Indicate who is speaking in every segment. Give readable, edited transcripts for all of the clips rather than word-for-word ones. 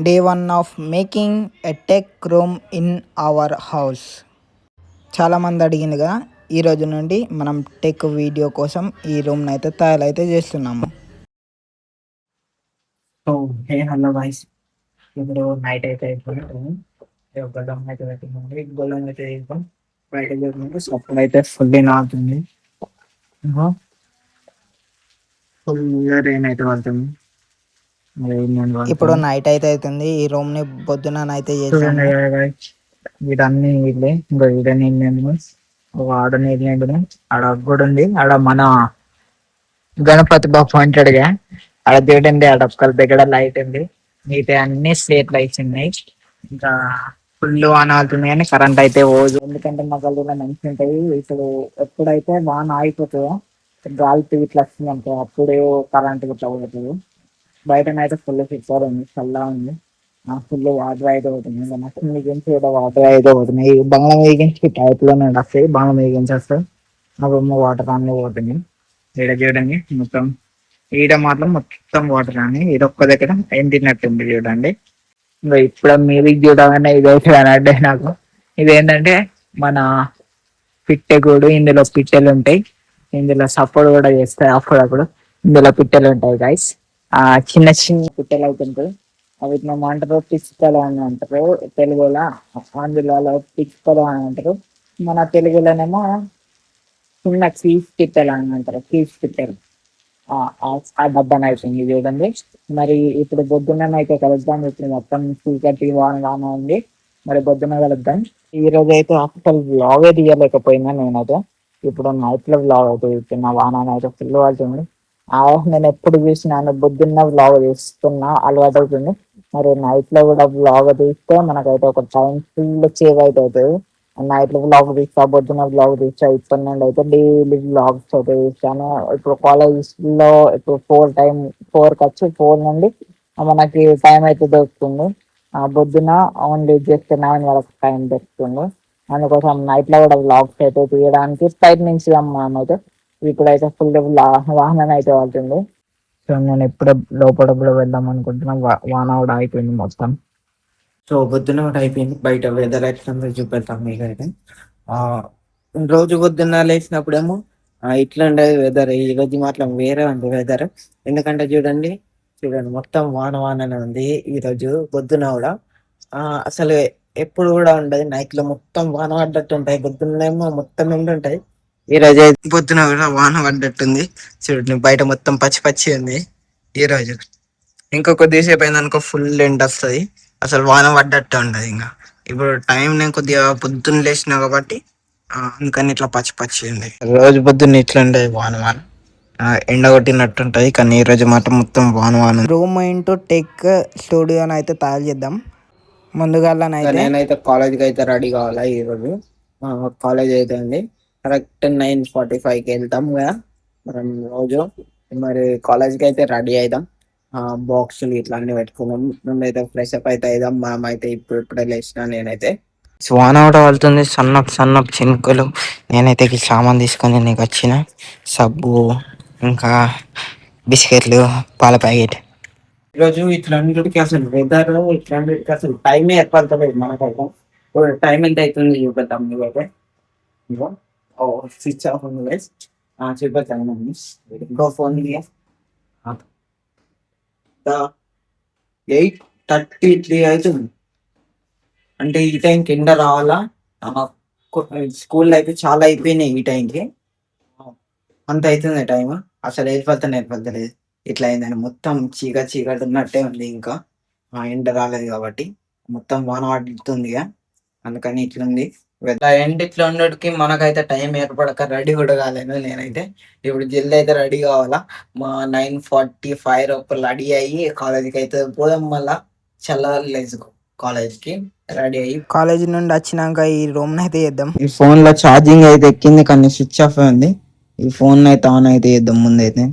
Speaker 1: Day 1 of making a tech room in our house. చాలామంది అడిగిందిగా ఈరోజు నుండి మనం టెక్ వీడియో కోసం ఈ రూమ్ని అయితే తయారైతే చేస్తున్నాము.
Speaker 2: సో హలో గాయ్స్, ఇప్పుడు నైట్ అయితే అయిపోయింది. గొల్లం అయితే పెట్టింది, గొల్లం అయితే వేద్దాం. బయట జరిగింది సప్పుడు అయితే ఫుల్ నాకుతుంది. ఫుల్ రెయిన్ అయితే పడుతుంది.
Speaker 1: ఇప్పుడు నైట్ అయితే అవుతుంది. ఈ రూమ్ని పొద్దున అయితే చేసాము.
Speaker 2: వీటన్నీ వీళ్ళే ఇంకా వీడ నీళ్ళు ఆడ నీళ్ళు ఆడ కూడా ఉంది. ఆడ మన గణపతి బాబు అంటాడుగా, ఆడ దేవుడు ఆడ ఒక్కరి దగ్గర లైట్ ఉంది. మిగతా అన్ని స్ట్రీట్ లైట్స్ ఉన్నాయి. ఇంకా ఫుల్ వాన అవుతుంది కానీ కరెంట్ అయితే పోదు. ఎందుకంటే మా గల్లీలో మంచి ఉంటాయి. ఇప్పుడు ఎప్పుడైతే వాన ఆగిపోతుందో గాలి ఇట్లా వస్తుంది అనుకో, అప్పుడు కరెంట్ ఇట్లా పోతుంది. బయటనైతే ఫుల్ ఫిక్సర్ ఉంది, చల్లగా ఉంది. ఫుల్ వాటర్ అయితే అవుతుంది. మస్తు మిగించి వాటర్ అయితే పోతున్నాయి. బంగ్లా మిగించి టైప్ లోనే వస్తాయి. బంగ్లా మిగించి వస్తాయి. ఆ రూమ్ వాటర్ అన్నీ పోతుంది. ఈడ చూడండి మొత్తం, ఈడ మాత్రం మొత్తం వాటర్ అని ఇదొక్క దగ్గర ఏం తిన్నట్టుంది చూడండి. ఇంకా ఇప్పుడు మీరు చూడగానే ఇదైతే అనంటే నాకు ఇదేంటంటే మన పిట్టెగూడు. ఇందులో పిట్టెలు ఉంటాయి, ఇందులో సపోర్ట్ కూడా చేస్తాయి. అప్పుడప్పుడు ఇందులో పిట్టెలు ఉంటాయి గైస్. చిన్న చిన్న పిట్టెలు అవుతుంటాయి. వీటిని ఏమంటారు, పిచ్చుకలు అని అంటారు తెలుగులో. ఆంధ్రలో పిచ్చుకలు అని అంటారు, మన తెలుగులోనేమో చిన్న కీస్ పిట్టెలు అని అంటారు. కీస్ పిట్టెలు ఆ డబ్బాని అయిపోయింది చూడండి. మరి ఇప్పుడు పొద్దున్న అయితే కలుద్దాం. ఇప్పుడు మొత్తం చీకటి వాన ఉంది. మరి పొద్దున్న కలుద్దాం. ఈ రోజు అయితే అసలు వ్లాగే తీయలేకపోయినా నేనైతే. ఇప్పుడు నైట్ లో వ్లాగ్ అయితే ఇస్తున్నా. వాన అయితే ఫుల్ పడుతుంది. నేను ఎప్పుడు చూసినాను పొద్దున్న వ్లాగ్ తీస్తున్నా, అలవాటు అవుతుంది. మరి నైట్ లో కూడా వ్లాగ్ తీస్తే మనకైతే ఒక టైం ఫుల్ సేవ్ అయితే అవుతుంది. నైట్ లో వ్లాగ్ తీస్తా, పొద్దున్న వ్లాగ్ తీస్తా. ఇప్పటి నుండి అయితే డైలీ వ్లాగ్స్ అయితే తీస్తాను. ఇప్పుడు కాలేజ్ లో ఇప్పుడు 4 ఖర్చు 4 నుండి మనకి టైం అయితే దొరుకుతుంది. పొద్దున ఓన్లీ జస్ట్ 9 వరకు టైం దొరుకుతుంది. అందుకోసం నైట్ లో కూడా వ్లాగ్స్ అయితే తీయడానికి ప్రయత్నించాం మనమైతే. ఇప్పుడైతే ఫుల్ వాహనం అయితే అవుతుంది. సో నేను ఎప్పుడే లోపల కూడా వెళ్దాం అనుకుంటున్నా. వాన కూడా అయిపోయింది మొత్తం. సో పొద్దున కూడా అయిపోయింది. బయట వెదర్ ఎట్లా చూపెడతాం మీకైతే. ఆ రోజు పొద్దున్న లేచినప్పుడేమో ఇట్లా ఉండేది వెదర్. ఈ రోజు మాత్రం వేరే ఉంది వెదర్. ఎందుకంటే చూడండి చూడండి మొత్తం వాన వాననే ఉంది ఈ రోజు పొద్దున కూడా. అసలు ఎప్పుడు కూడా ఉండదు. నైట్ లో మొత్తం వాన పడ్డట్టు ఉంటాయి, పొద్దున్నేమో మొత్తం ఎండు ఉంటాయి. ఈ రోజు పొద్దున కూడా వాన పడ్డట్టుంది. చూడండి బయట మొత్తం పచ్చి పచ్చి ఉంది ఈ రోజు. ఇంకా కొద్దిసేపు అయిందనుకో ఫుల్ ఎండ వస్తుంది. అసలు వాన పడ్డట్టు ఉండదు. ఇంకా ఇప్పుడు టైం నేను కొద్దిగా పొద్దున్న లేచిన కాబట్టి అందుకని ఇట్లా పచ్చి పచ్చి ఉంది. రోజు పొద్దున్న ఇట్లా ఉండేది వాన వాన, ఎండ కొట్టినట్టుంటది. కానీ ఈ రోజు మాత్రం మొత్తం వాన వాన.
Speaker 1: రూమ్ ఇంటూ టెక్ స్టూడియోని అయితే తయారు చేద్దాం. ముందుగా
Speaker 2: నేనైతే కాలేజ్కి అయితే రెడీ కావాలా ఈరోజు. కాలేజ్ అయితే ఉంది. కరెక్ట్ 9:45కి వెళ్తాం కదా మనం రోజు. మరి కాలేజ్కి అయితే రెడీ అవుదాం. బాక్సులు ఇట్లా అన్ని పెట్టుకున్నాం. ముందైతే ఫ్రెష్ అప్ అయితే అవుదాం. మనం అయితే ఇప్పుడే లేచిన నేనైతే.
Speaker 3: వాన కూడా పడుతుంది, సన్నపు సన్నపు చినుకులు. నేనైతే సామాన్ తీసుకొని నీకు వచ్చిన సబ్బు, ఇంకా బిస్కెట్లు, పాల ప్యాకెట్.
Speaker 2: ఈరోజు ఇట్లాంటికి అసలు వెదర్ ఇట్లాంటికి అసలు టైమే ఏర్పడతలేదు మనకైతే. టైం ఎంత అవుతుంది చూపెడతాం మీకైతే. ఇగో స్విచ్ ఆఫ్ ఉంది. చూపెడతాను ఇంకో ఫోన్ 8:33 అవుతుంది. అంటే ఈ టైంకి ఎండ రావాలా. స్కూల్లో అయితే చాలా అయిపోయినాయి ఈ టైంకి. అంత అవుతుంది టైం. అసలు ఏర్పడతలేదు. ఇట్లా అయిందని మొత్తం చీకటి ఉన్నట్టే ఉంది. ఇంకా ఎండ రాలేదు కాబట్టి మొత్తం వాన పడుతుందిగా, అందుకని ఇట్లుంది. ఎండ ఇట్లా ఉండడానికి మనకైతే టైం ఏర్పడక రెడీ కూడా కాలేను నేనైతే. ఇప్పుడు జల్దీ అయితే రెడీ కావాలా. 9:45 లోపల రెడీ అయ్యి కాలేజీకి అయితే పోదాం. మళ్ళా చల్లలేదు కాలేజ్కి రెడీ అయ్యి
Speaker 1: కాలేజ్ నుండి వచ్చినాక ఈ రూమ్ అయితే చేద్దాం.
Speaker 2: ఈ ఫోన్ లో ఛార్జింగ్ అయితే ఎక్కింది కానీ స్విచ్ ఆఫ్ ఉంది. ఈ ఫోన్ అయితే ఆన్ అయితే చేద్దాం. ముందైతే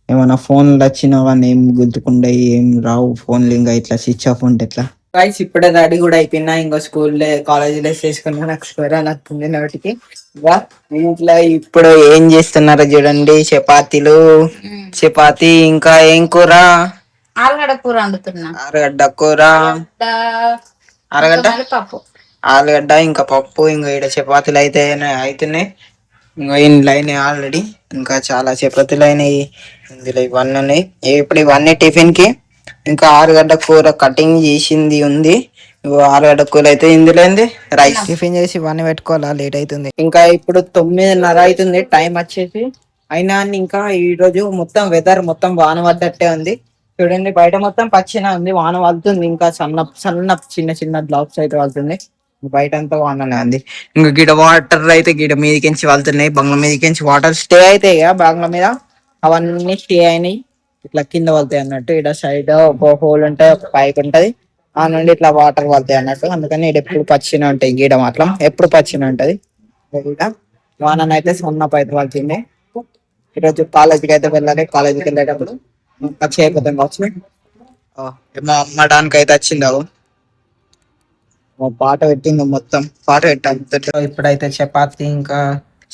Speaker 2: ఏమన్నా ఫోన్లు వచ్చినా కానీ ఏం గుర్తుకుండే ఏం రావు ఫోన్లు. ఇంకా ఇట్లా స్విచ్ ఆఫ్ ఉంటే ఎట్లా. రైస్ ఇప్పుడే రెడీ కూడా అయిపోయినా. ఇంకా కాలేజ్ డేస్ వేసుకున్నా. నాకు స్క్వేర్ నచ్చింది నోటికి. ఇంట్లో ఇప్పుడు ఏం చేస్తున్నారో చూడండి. చపాతీలు, చపాతీ ఇంకా ఏం కూర
Speaker 4: ఆలుగడ్డ కూర వండుతున్నా.
Speaker 3: ఆలుగడ్డ కూర, ఆలుగడ్డ
Speaker 4: పప్పు.
Speaker 3: ఆలుగడ్డ ఇంకా పప్పు, ఇంకా ఇక్కడ చపాతీలు అయితే అవుతున్నాయి. ఇంకా ఇండ్లు అయినాయి ఆల్రెడీ, ఇంకా చాలా చపాతీలు అయినాయి. ఇందులో ఇవన్నీ ఉన్నాయి. ఇప్పుడు ఇవన్నీ టిఫిన్ కి. ఇంకా ఆలుగడ్డ కూర కటింగ్ చేసింది ఉంది. ఇగో ఆలుగడ్డ కూర అయితే ఇందులో రైస్.
Speaker 1: టిఫిన్ చేసి ఇవన్నీ పెట్టుకోవాలా, లేట్ అవుతుంది.
Speaker 3: ఇంకా ఇప్పుడు 9:30 అవుతుంది టైం వచ్చేసి. అయినా ఇంకా ఈ రోజు మొత్తం వెదర్ మొత్తం వాన పడ్డట్టే ఉంది. చూడండి బయట మొత్తం పచ్చిగా ఉంది, వాన పడుతుంది. ఇంకా సన్న సన్న చిన్న చిన్న డ్రాప్స్ అయితే పడుతుంది. బయట అంతా వాననే ఉంది. ఇంకా గిడ వాటర్ అయితే గిడ మీదకించి వెళ్తున్నాయి, బంగ్లా మీదకించి వాటర్ స్టే అయితే బంగ్లా మీద అవన్నీ స్టే అయినాయి. ఇట్లా కింద వెళ్తాయి అన్నట్టు. ఇక్కడ సైడ్ ఒక హోల్ ఉంటాయి, ఒక పైప్ ఉంటది, ఆ నుండి ఇట్లా వాటర్ పడతాయి అన్నట్టు. అందుకని ఇక్కడ ఎప్పుడు పచ్చిగా ఉంటాయి, గీడ మాత్రం ఎప్పుడు పచ్చిగా ఉంటది. వానన అయితే సన్నపు అయితే పడుతుంది. ఈరోజు కాలేజీకి అయితే వెళ్ళాలి. కాలేజీకి వెళ్ళేటప్పుడు పచ్చి అయిపోతాం కావచ్చు. మా అమ్మడానికి అయితే వచ్చిందావు, పాట పెట్టింది, మొత్తం పాట పెట్టాలి. ఇప్పుడైతే చపాతి ఇంకా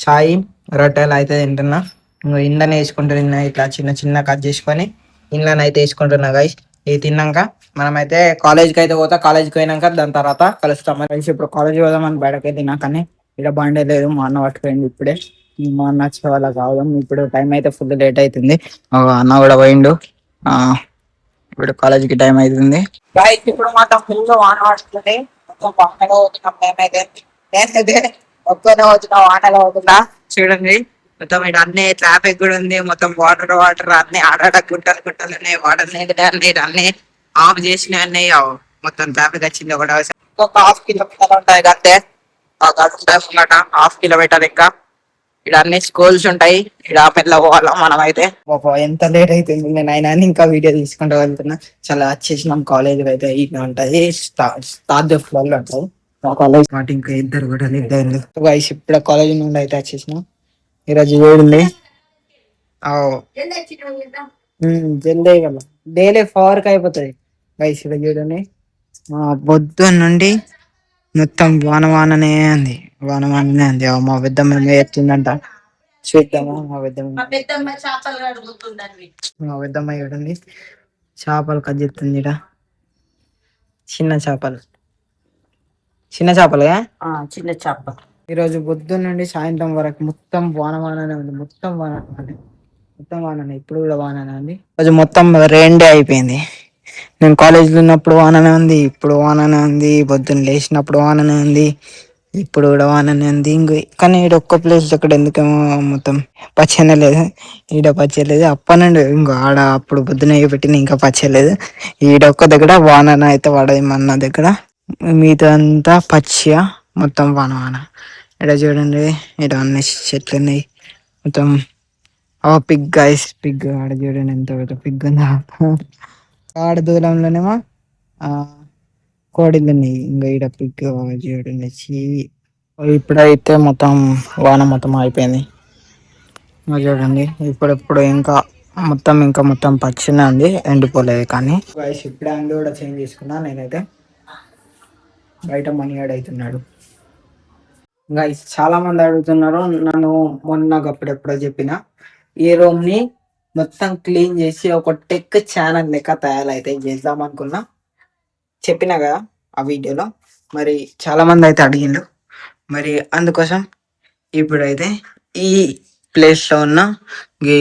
Speaker 3: చాయ్ రొట్టెలు అయితే తింటున్నా. ఇంకా ఇండ్లని వేసుకుంటున్నా, ఇట్లా చిన్న చిన్న కట్ చేసుకొని ఇండ్లని అయితే వేసుకుంటున్నా గైస్. ఇది తిన్నాక మనమైతే కాలేజ్కి అయితే పోతా. కాలేజ్కి పోయినాక దాని తర్వాత కలుస్తాం. ఇప్పుడు కాలేజ్ పోదామని బయటకి తిన్నా, కానీ ఇక్కడ బండే లేదు. మా అన్న పట్టుకోండి ఇప్పుడే. మా అన్న వచ్చే వాళ్ళ కావడం. ఇప్పుడు టైం అయితే ఫుల్ లేట్ అవుతుంది. అన్న కూడా పోయిండు. ఇప్పుడు కాలేజ్కి టైం అవుతుంది. ఇప్పుడు మాత్రం ఫుల్ వాన పడుతుంది. వానలో అవుతున్నాం మేమైతే. నేనైతే ఒక్కనే వచ్చిన వానలో అవుతున్నా. చూడండి మొత్తం ఇక్కడ అన్ని ట్రాఫిక్ కూడా ఉంది. మొత్తం వాటర్ వాటర్ అన్ని ఆడాడ గుట్టలు గుట్టలు ఉన్నాయి. వాటర్ అన్ని ఆఫ్ చేసిన అన్నీ మొత్తం ట్రాఫిక్ వచ్చింది. ఒక హాఫ్ కిలోమీటర్ ఉంటాయి అంతే. హాఫ్ కిలోమీటర్ ఇంకా ఇక్కడ అన్ని స్కూల్స్ ఉంటాయి. ఇక్కడ మెల్ల పోవాలా మనం అయితే. ఎంత లేట్ అవుతుంది, నేను అయినా ఇంకా వీడియో తీసుకుంటూ వెళ్తున్నా. చాలా వచ్చేసినాం. కాలేజ్ అయితే ఇట్లా ఉంటది, స్టార్ట్ ఫ్లోర్ లో ఉంటాయి కాలేజ్. ఇంకా ఇద్దరు కూడా వయసు ఇప్పుడు కాలేజ్ నుండి అయితే వచ్చేసినాం. ఈరోజు చూడండి జల్దీ కదా, డైలీ 4 అయిపోతుంది వయసు. చూడండి పొద్దున్న నుండి మొత్తం వాన వాననే ఉంది, వాన వాననే ఉంది. మా పెద్దమ్మ ఎత్తుందంట, చూద్దామా. మా పెద్దమ్మ చూడండి చేపలు కట్ చేస్తుంది. ఈడ చిన్న చేపలు, చిన్న చేపలు
Speaker 4: చిన్న చేప.
Speaker 3: ఈరోజు పొద్దున్న నుండి సాయంత్రం వరకు మొత్తం వాన వాననే ఉంది. మొత్తం వాననే, ఇప్పుడు కూడా వాననే ఉంది. రోజు మొత్తం 2 డే అయిపోయింది. నేను కాలేజీలో ఉన్నప్పుడు వాననే ఉంది, ఇప్పుడు వాననే ఉంది. పొద్దున్న లేచినప్పుడు వాననే ఉంది, ఇప్పుడు కూడా వాననే ఉంది. కానీ ఈడ ఒక్క ప్లేస్ అక్కడ ఎందుకేమో మొత్తం పచ్చనే లేదు. ఈడ పచ్చలేదు అప్పనండి. ఆడ అప్పుడు పొద్దున పెట్టిన ఇంకా పచ్చలేదు. ఈడ ఒక్క దగ్గర వానన అయితే పడది మన దగ్గర. మీతో అంతా పచ్చిగా మొత్తం వాన వాన. ఇక్కడ చూడండి, ఇక్కడ అన్ని చెట్లు ఉన్నాయి మొత్తం. పిగ్ గైస్, పిగ్ ఆడ చూడండి ఎంత పెద్ద పిగ్ ఉందా. ఆడ దూరంలోనేమో కోడిలు ఉన్నాయి. ఇంకా ఈడ పిగ్ చూడండి. ఇప్పుడైతే మొత్తం వాన మొత్తం అయిపోయింది చూడండి. ఇప్పుడు ఇంకా మొత్తం పచ్చినే ఉంది, ఎండిపోలేదు. కానీ ఇప్పుడు అంగడి కూడా చేంజ్ చేసుకున్నా. నేనైతే బయట మనీ యాడ్ అవుతున్నాడు గైస్. చాలా మంది అడుగుతున్నారు నన్ను. మొన్న అప్పుడెప్పుడో చెప్పిన ఈ రూమ్ ని మొత్తం క్లీన్ చేసి ఒక టెక్ ఛానల్ లెక్క తయారైతే చేద్దాం అనుకున్నా, చెప్పినా కదా ఆ వీడియోలో. మరి చాలా మంది అయితే అడిగిండు. మరి అందుకోసం ఇప్పుడైతే ఈ ప్లేస్ లో ఉన్న ఈ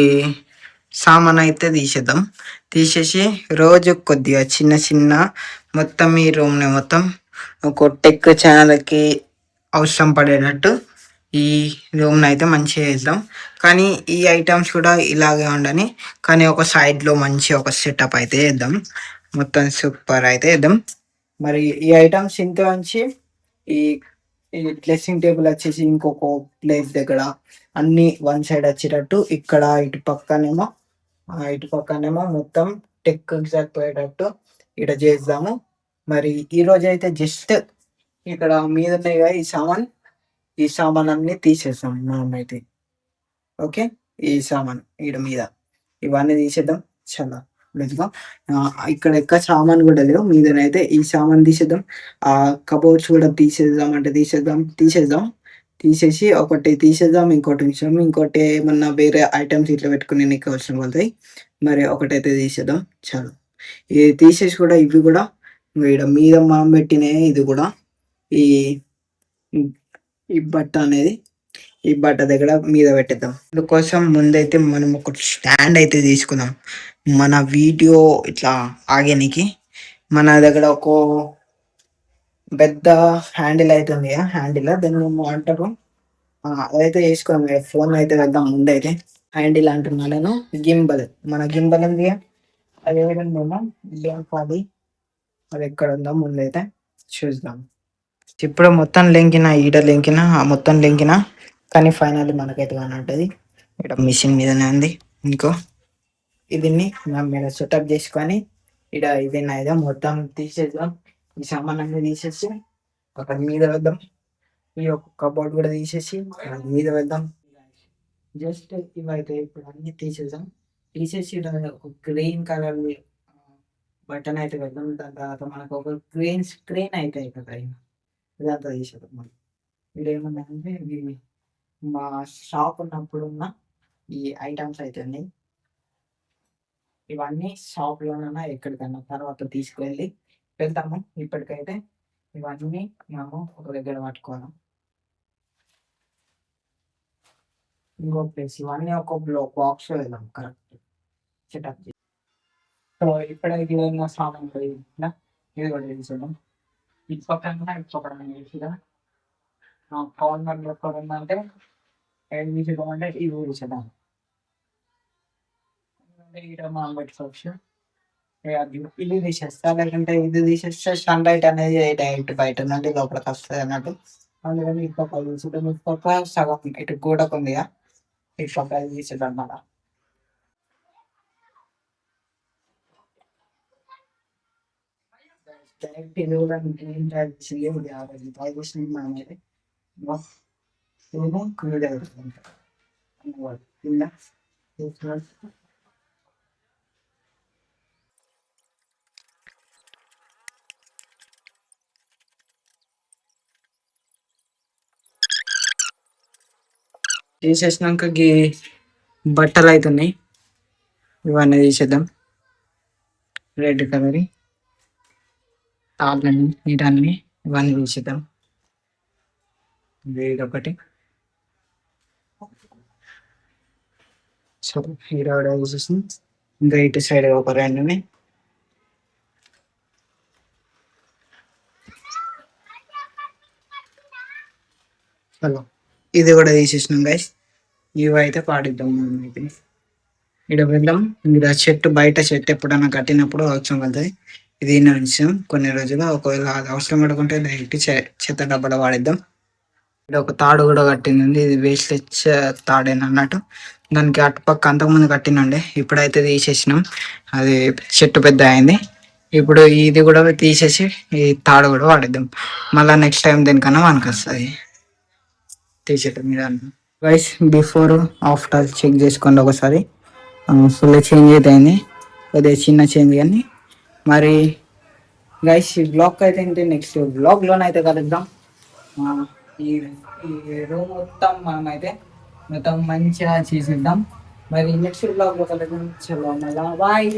Speaker 3: సామాన్ అయితే తీసేసి రోజు కొద్దిగా చిన్న చిన్న మొత్తం ఈ రూమ్ ని మొత్తం ఒక టెక్ ఛానల్ కి అవసరం పడేటట్టు ఈ రూమ్ అయితే మంచిగా చేద్దాం. కానీ ఈ ఐటమ్స్ కూడా ఇలాగే ఉండని, కానీ ఒక సైడ్ లో మంచి ఒక సెటప్ అయితే వేద్దాం. మొత్తం సూపర్ అయితే వేద్దాం. మరి ఈ ఐటమ్స్ ఇంత మంచి ఈ డ్రెస్సింగ్ టేబుల్ వచ్చేసి ఇంకొక ప్లేస్ దగ్గర అన్ని వన్ సైడ్ వచ్చేటట్టు, ఇక్కడ ఇటు పక్కనేమో మొత్తం టెక్ సరిపోయేటట్టు ఇక్కడ చేద్దాము. మరి ఈ రోజు అయితే జస్ట్ ఇక్కడ మీద ఉన్నాయి కదా ఈ సామాన్ అన్ని తీసేస్తాం మనం అయితే. ఓకే, ఈ సామాన్ ఈడ మీద ఇవన్నీ తీసేద్దాం. చాలా లేదుగా ఇక్కడ ఎక్క సామాన్ కూడా లేవు మీదనైతే. ఈ సామాన్ తీసేద్దాం. ఆ కబోర్డ్స్ కూడా తీసేద్దాం అంటే తీసేసి ఒకటి తీసేద్దాం, ఇంకోటి విషయం, ఇంకోటి ఏమన్నా వేరే ఐటమ్స్ ఇట్లా పెట్టుకుని నీకు అవసరం అవుతాయి. మరి ఒకటైతే తీసేద్దాం చాలు.
Speaker 1: ఇది తీసేసి కూడా ఇవి కూడా ఇక్కడ మీద మనం పెట్టిన ఇది కూడా ఈ ఈ బట్ట అనేది ఈ బట్ట దగ్గర మీద పెట్టేద్దాం. అందుకోసం ముందైతే మనం ఒక స్టాండ్ అయితే తీసుకుందాం. మన వీడియో ఇట్లా ఆగేనికి మన దగ్గర ఒక పెద్ద హ్యాండిల్ అయితే ఉంది. హ్యాండిల్ దాన్ని అంటారు, అదైతే వేసుకోం. ఫోన్ అయితే వెళ్దాం. ముందైతే హ్యాండిల్ అంటున్నాను, గింబల్. మన గింబల్ ఉంది, అది ఏమైనా అది అది ఎక్కడ ఉందో ముందైతే చూద్దాం. ఇప్పుడు మొత్తం లెంకిన ఈడ లెంకిన మొత్తం లెంకిన, కానీ ఫైనల్ మనకైతే కానట్టది ఇక్కడ మిషన్ మీదనే ఉంది. ఇంకో దీన్ని మనం మీద సెటప్ చేసుకొని ఇక్కడ ఇది అయితే మొత్తం తీసేద్దాం. ఈ సామాన్ అన్ని తీసేసి అక్కడ మీద వేద్దాం. ఈ యొక్క కబోర్డ్ కూడా తీసేసి మీద వేద్దాం. జస్ట్ ఇవైతే ఇప్పుడు అన్ని తీసేద్దాం. తీసేసి ఒక గ్రీన్ కలర్ బటన్ అయితే వేద్దాం. దాని తర్వాత మనకు ఒక గ్రీన్ స్క్రీన్ అయితే కదా ఇదంతా తీసేద్దాం. మనం ఇది ఏమన్నా అంటే ఇవి మా షాప్ ఉన్నప్పుడు ఉన్న ఈ ఐటమ్స్ అయితే ఉన్నాయి. ఇవన్నీ షాప్లోనైనా ఎక్కడికన్నా తర్వాత తీసుకువెళ్ళి వెళ్తాము. ఇప్పటికైతే ఇవన్నీ మేము ఒక దగ్గర పట్టుకోవాలి. ఇంకో ప్లేస్ ఇవన్నీ ఒక బాక్స్ వెళ్దాం కరెక్ట్ సెటప్. సో ఇప్పుడైతే ఏదైనా సామాన్ ఇది కూడా తీసుకుందాం. ఇటు పక్కన ఇటు పక్కన తీసుదా పవన్ గారు ఎక్కడ ఉందంటే ఏం తీసేద్దామంటే ఇది తీసేద్దాం. ఇక్కడ మనం పెట్టుకోవచ్చు. ఇల్లు తీసేస్తా, లేకుంటే ఇది తీసేస్తే సన్ లైట్ అనేది డైరెక్ట్ బయట నుండి లోపలికి వస్తుంది అన్నట్టు. అందుకని ఇటు పక్క తీసేద్దాం. ఇటు పక్క సగం ఇటు గోడకు ఉంది, ఇటు పక్క తీసేద్దాం అన్నమాట. డైరెక్ట్ ఇది కూడా గ్రీన్ టైప్ తీసింది మనం అయితే క్రీడ్ అవుతుంది కింద. తీసేసినాక బట్టలు అవుతున్నాయి, ఇవన్నీ తీసేద్దాం. రెడ్ కలర్ తాళ్ళని నీటన్ని ఇవన్నీ తీసేద్దాం. ఇదొకటి. సో హీరో తీసేసి ఇంకా ఇటు సైడ్ ఒక రెండుని హలో ఇది కూడా తీసేసినాం గైస్. ఇవి అయితే పాడిద్దాం. మనం అయితే ఇక్కడ వెళ్దాం. ఇక్కడ చెట్టు బయట చెట్టు ఎప్పుడన్నా కట్టినప్పుడు అవసరం పడుతుంది. ఇది విషయం కొన్ని రోజులు ఒకవేళ అది అవసరం పడుకుంటే డైరెక్ట్ చెత్త డబ్బాలో వాడిద్దాం. ఇక్కడ ఒక తాడు కూడా కట్టింది, ఇది వేస్ట్ తాడేనా అన్నట్టు. దానికి అటుపక్క అంతకుముందు కట్టినండే, ఇప్పుడైతే తీసేసినాం. అది చెట్టు పెద్ద అయింది. ఇప్పుడు ఇది కూడా తీసేసి ఈ తాడు కూడా వాడిద్దాం. మళ్ళీ నెక్స్ట్ టైం దేనికన్నా మనకు వస్తుంది తీసేయటం మీద. వైస్ బిఫోర్ ఆఫ్టర్ చెక్ చేసుకోండి ఒకసారి. ఫుల్ చేంజ్ అయితే అయింది, కొద్దిగా చిన్న చేంజ్. కానీ మరి గైస్ ఈ బ్లాగ్ అయితే ఏంటి నెక్స్ట్ బ్లాగ్లోనైతే కలుద్దాం. ఈ రూమ్ మొత్తం మనం అయితే మొత్తం మంచిగా చేసిద్దాం. మరి నెక్స్ట్ బ్లాగ్లో కలుద్దాం. చలో మళ్ళా బాయ్.